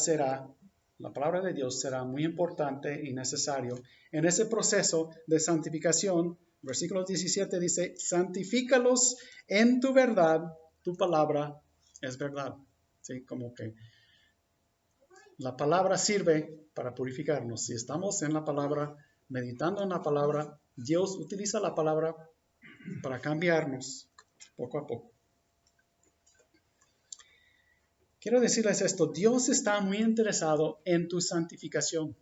Speaker 1: de Dios será muy importante y necesario en ese proceso de santificación. Versículo 17 dice, santifícalos en tu verdad, tu palabra es verdad. ¿Sí? Como que la palabra sirve para purificarnos. Si estamos en la palabra, meditando en la palabra, Dios utiliza la palabra para cambiarnos poco a poco. Quiero decirles esto, Dios está muy interesado en tu santificación,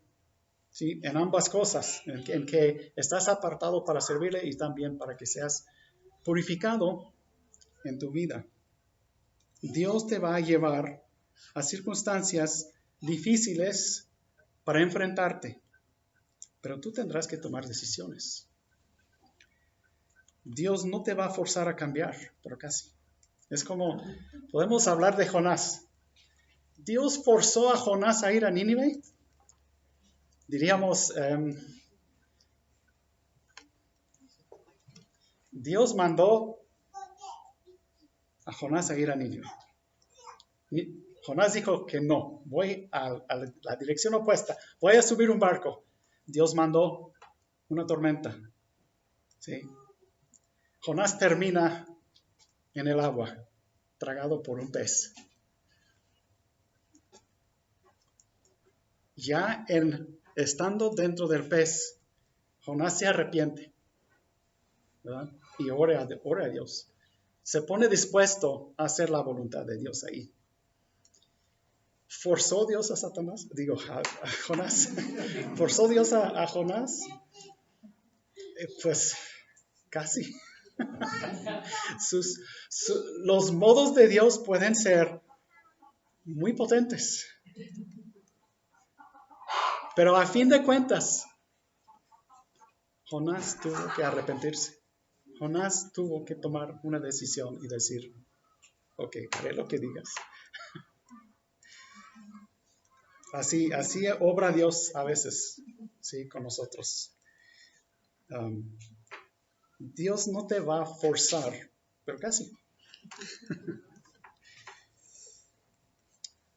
Speaker 1: ¿sí? En ambas cosas, en que estás apartado para servirle y también para que seas purificado en tu vida. Dios te va a llevar a circunstancias difíciles para enfrentarte, pero tú tendrás que tomar decisiones. Dios no te va a forzar a cambiar, pero casi. Es como, podemos hablar de Jonás. ¿Dios forzó a Jonás a ir a Nínive? diríamos, Dios mandó a Jonás a ir a Nínive. Jonás dijo que no, voy a la dirección opuesta, voy a subir un barco. Dios mandó una tormenta. ¿Sí? Jonás termina en el agua, tragado por un pez. Ya estando dentro del pez, Jonás se arrepiente, ¿verdad? Y ora a Dios. Se pone dispuesto a hacer la voluntad de Dios ahí. ¿Forzó Dios a Satanás? Digo, a Jonás. ¿Forzó Dios a Jonás? Pues casi. Los modos de Dios pueden ser muy potentes. Pero a fin de cuentas, Jonás tuvo que arrepentirse. Jonás tuvo que tomar una decisión y decir, ok, haré lo que digas. Así obra Dios a veces, ¿sí? Con nosotros. Dios no te va a forzar, pero casi.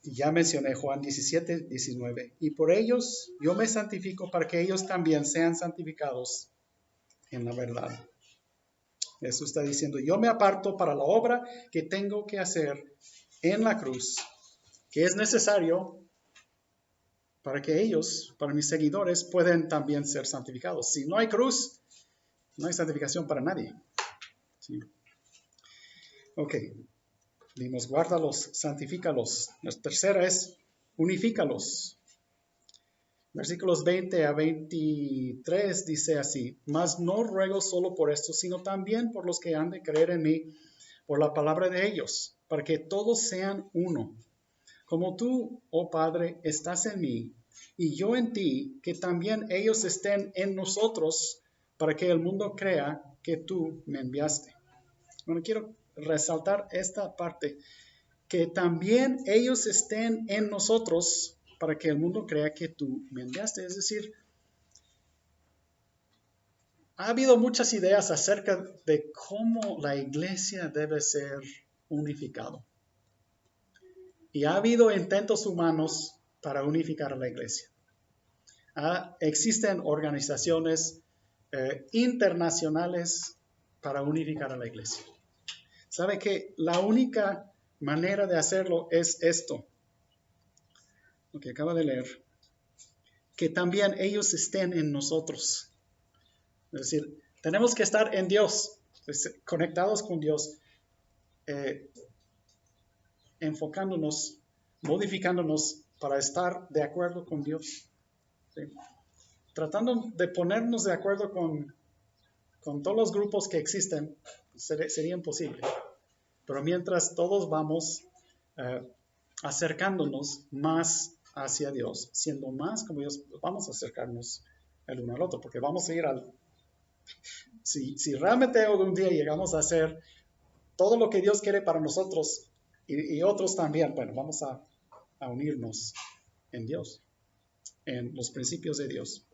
Speaker 1: Ya mencioné Juan 17, 19. Y por ellos yo me santifico para que ellos también sean santificados en la verdad. Jesús está diciendo, yo me aparto para la obra que tengo que hacer en la cruz, que es necesario para que ellos, para mis seguidores, puedan también ser santificados. Si no hay cruz, no hay santificación para nadie. ¿Sí? Ok. Dimos, guárdalos, santifícalos. La tercera es, unifícalos. Versículos 20 a 23 dice así, mas no ruego solo por esto, sino también por los que han de creer en mí, por la palabra de ellos, para que todos sean uno. Como tú, oh Padre, estás en mí, y yo en ti, que también ellos estén en nosotros, para que el mundo crea que tú me enviaste. Bueno, quiero resaltar esta parte, que también ellos estén en nosotros, para que el mundo crea que tú me enviaste. Es decir, ha habido muchas ideas acerca de cómo la iglesia debe ser unificado. Y ha habido intentos humanos para unificar a la iglesia. Existen organizaciones internacionales para unificar a la iglesia. ¿Sabe que la única manera de hacerlo es esto? Lo que acaba de leer. Que también ellos estén en nosotros. Es decir, tenemos que estar en Dios, conectados con Dios, enfocándonos, modificándonos para estar de acuerdo con Dios. ¿Sí? Tratando de ponernos de acuerdo con todos los grupos que existen, sería imposible. Pero mientras todos vamos acercándonos más hacia Dios, siendo más como Dios, vamos a acercarnos el uno al otro, porque vamos a ir si realmente un día llegamos a hacer todo lo que Dios quiere para nosotros y otros también, bueno, vamos a unirnos en Dios, en los principios de Dios,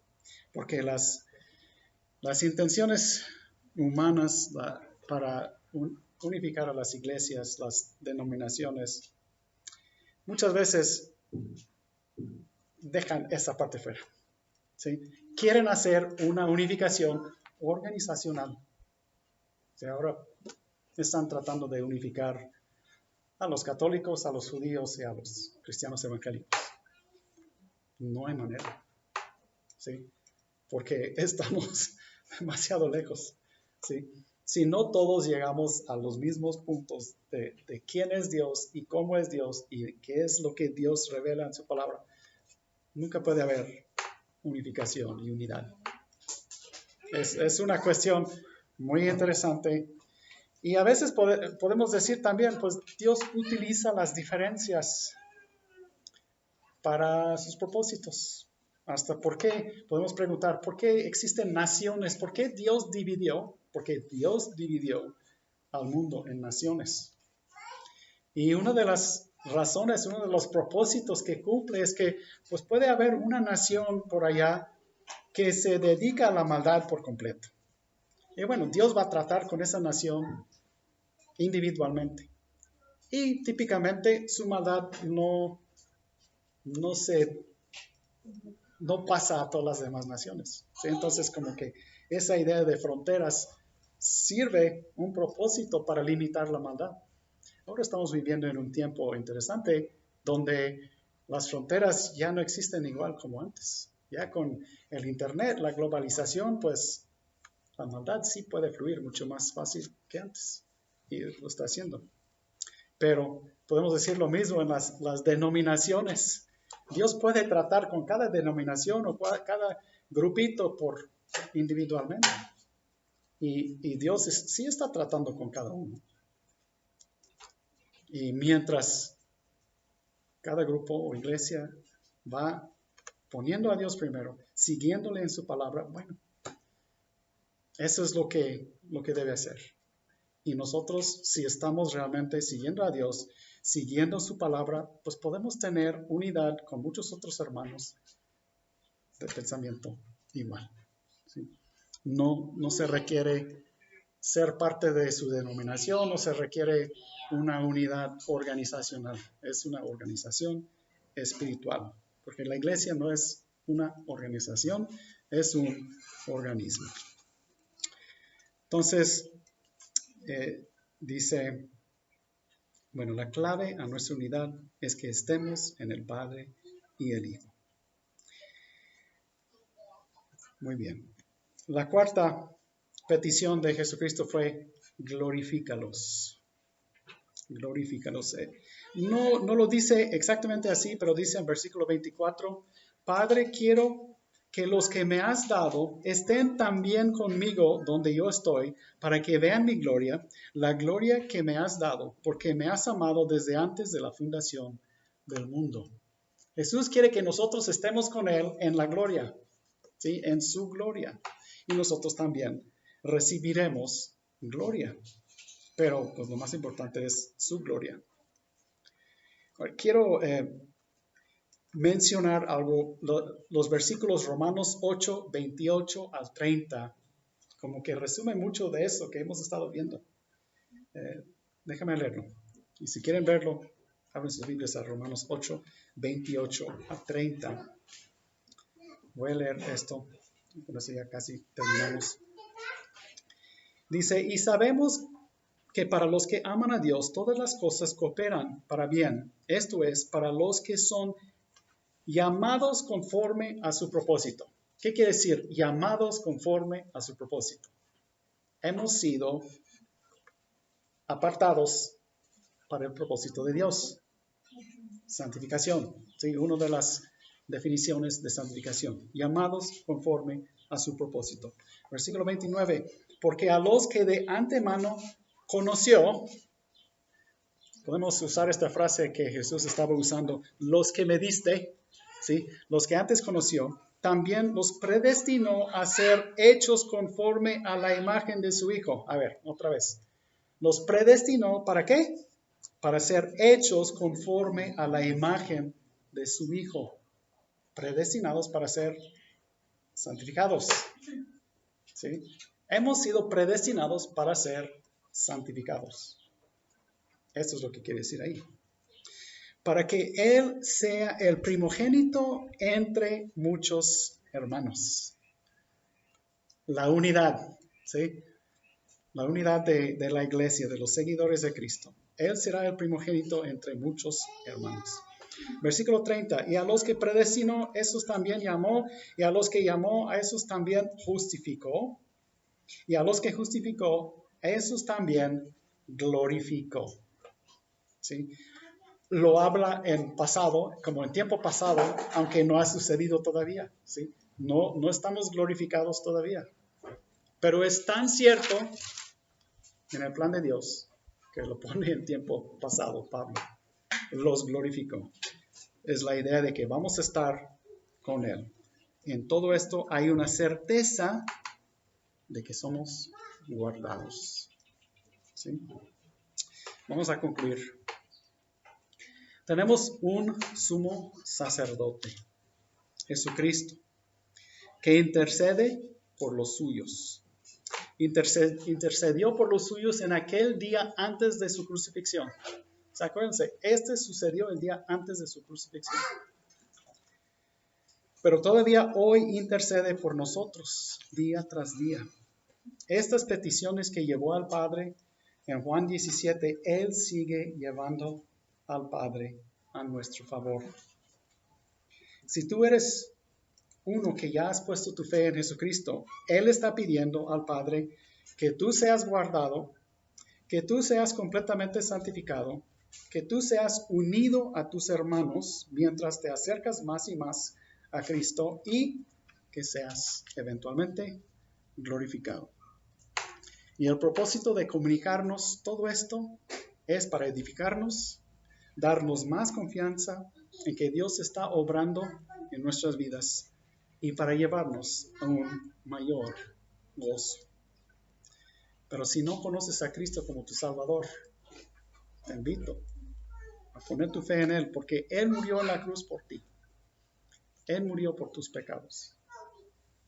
Speaker 1: porque las intenciones humanas para unificar a las iglesias, las denominaciones, muchas veces dejan esa parte fuera. ¿Sí? Quieren hacer una unificación organizacional. O sea, ahora están tratando de unificar a los católicos, a los judíos y a los cristianos evangélicos. No hay manera. ¿Sí? Porque estamos demasiado lejos. ¿Sí? Si no todos llegamos a los mismos puntos de quién es Dios y cómo es Dios y qué es lo que Dios revela en su palabra, nunca puede haber unificación y unidad. Es una cuestión muy interesante. Y a veces podemos decir también, pues Dios utiliza las diferencias para sus propósitos. Hasta por qué, podemos preguntar, ¿por qué existen naciones? ¿Por qué Dios dividió? Porque Dios dividió al mundo en naciones. Y una de las razones, uno de los propósitos que cumple es que pues puede haber una nación por allá que se dedica a la maldad por completo. Y bueno, Dios va a tratar con esa nación individualmente. Y típicamente su maldad no pasa a todas las demás naciones. ¿Sí? Entonces, como que esa idea de fronteras sirve un propósito para limitar la maldad. Ahora estamos viviendo en un tiempo interesante donde las fronteras ya no existen igual como antes. Ya con el Internet, la globalización, pues la maldad sí puede fluir mucho más fácil que antes. Y lo está haciendo. Pero podemos decir lo mismo en las denominaciones. Dios puede tratar con cada denominación o cada grupito individualmente. Y Dios sí está tratando con cada uno. Y mientras cada grupo o iglesia va poniendo a Dios primero, siguiéndole en su palabra, bueno, eso es lo que debe hacer. Y nosotros, si estamos realmente siguiendo a Dios, siguiendo su palabra, pues podemos tener unidad con muchos otros hermanos de pensamiento igual. ¿Sí? No se requiere ser parte de su denominación, no se requiere una unidad organizacional, es una organización espiritual, porque la iglesia no es una organización, es un organismo. Entonces, dice, bueno, la clave a nuestra unidad es que estemos en el Padre y el Hijo. Muy bien. La cuarta petición de Jesucristo fue, glorifícalos. Glorifícalos. No lo dice exactamente así, pero dice en versículo 24, Padre, quiero que los que me has dado estén también conmigo donde yo estoy, para que vean mi gloria, la gloria que me has dado, porque me has amado desde antes de la fundación del mundo. Jesús quiere que nosotros estemos con Él en la gloria, ¿sí? En su gloria. Y nosotros también recibiremos gloria. Pero pues, lo más importante es su gloria. Ahora, quiero mencionar algo, los versículos Romanos 8, 28 al 30, como que resume mucho de eso que hemos estado viendo. Déjame leerlo. Y si quieren verlo, abren sus Biblias a Romanos 8, 28 a 30. Voy a leer esto, con eso ya casi terminamos. Dice, y sabemos que para los que aman a Dios, todas las cosas cooperan para bien. Esto es, para los que son llamados conforme a su propósito. ¿Qué quiere decir? Llamados conforme a su propósito. Hemos sido apartados para el propósito de Dios. Santificación. ¿Sí? Una de las definiciones de santificación. Llamados conforme a su propósito. Versículo 29. Porque a los que de antemano conoció, podemos usar esta frase que Jesús estaba usando, los que me diste, ¿sí? Los que antes conoció, también los predestinó a ser hechos conforme a la imagen de su Hijo. A ver, otra vez. Los predestinó, ¿para qué? Para ser hechos conforme a la imagen de su Hijo. Predestinados para ser santificados. ¿Sí? Hemos sido predestinados para ser santificados. Esto es lo que quiere decir ahí. Para que Él sea el primogénito entre muchos hermanos. La unidad, ¿sí? La unidad de la iglesia, de los seguidores de Cristo. Él será el primogénito entre muchos hermanos. Versículo 30. Y a los que predestinó, esos también llamó. Y a los que llamó, a esos también justificó. Y a los que justificó, a esos también glorificó. ¿Sí? Lo habla en pasado, como en tiempo pasado, aunque no ha sucedido todavía. ¿Sí? No estamos glorificados todavía. Pero es tan cierto en el plan de Dios que lo pone en tiempo pasado, Pablo. Los glorificó. Es la idea de que vamos a estar con Él. En todo esto hay una certeza de que somos guardados. ¿Sí? Vamos a concluir. Tenemos un sumo sacerdote, Jesucristo, que intercede por los suyos. Intercedió por los suyos en aquel día antes de su crucifixión. Acuérdense, este sucedió el día antes de su crucifixión. Pero todavía hoy intercede por nosotros, día tras día. Estas peticiones que llevó al Padre en Juan 17, Él sigue llevando al Padre a nuestro favor. Si tú eres uno que ya has puesto tu fe en Jesucristo, Él está pidiendo al Padre que tú seas guardado, que tú seas completamente santificado, que tú seas unido a tus hermanos mientras te acercas más y más a Cristo y que seas eventualmente glorificado. Y el propósito de comunicarnos todo esto es para edificarnos, darnos más confianza en que Dios está obrando en nuestras vidas y para llevarnos a un mayor gozo. Pero si no conoces a Cristo como tu Salvador, te invito a poner tu fe en Él, porque Él murió en la cruz por ti. Él murió por tus pecados.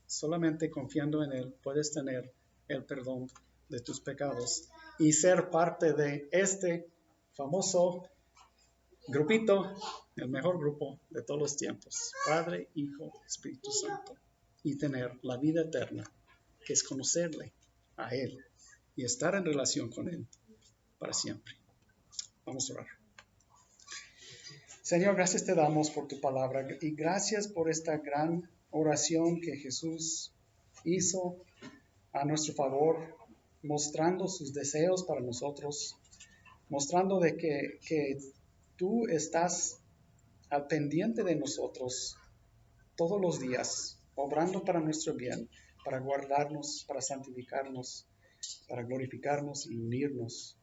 Speaker 1: Solamente confiando en Él puedes tener el perdón de tus pecados y ser parte de este famoso grupito, el mejor grupo de todos los tiempos, Padre, Hijo, Espíritu Santo, y tener la vida eterna, que es conocerle a Él y estar en relación con Él para siempre. Vamos a orar. Señor, gracias te damos por tu palabra y gracias por esta gran oración que Jesús hizo a nuestro favor, mostrando sus deseos para nosotros, mostrando de que tú estás al pendiente de nosotros todos los días, obrando para nuestro bien, para guardarnos, para santificarnos, para glorificarnos y unirnos.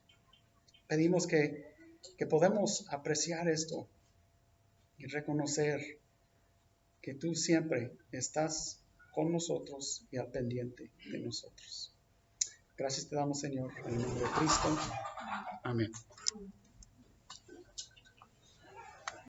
Speaker 1: Pedimos que podamos apreciar esto y reconocer que tú siempre estás con nosotros y al pendiente de nosotros. Gracias te damos, Señor, en el nombre de Cristo. Amén.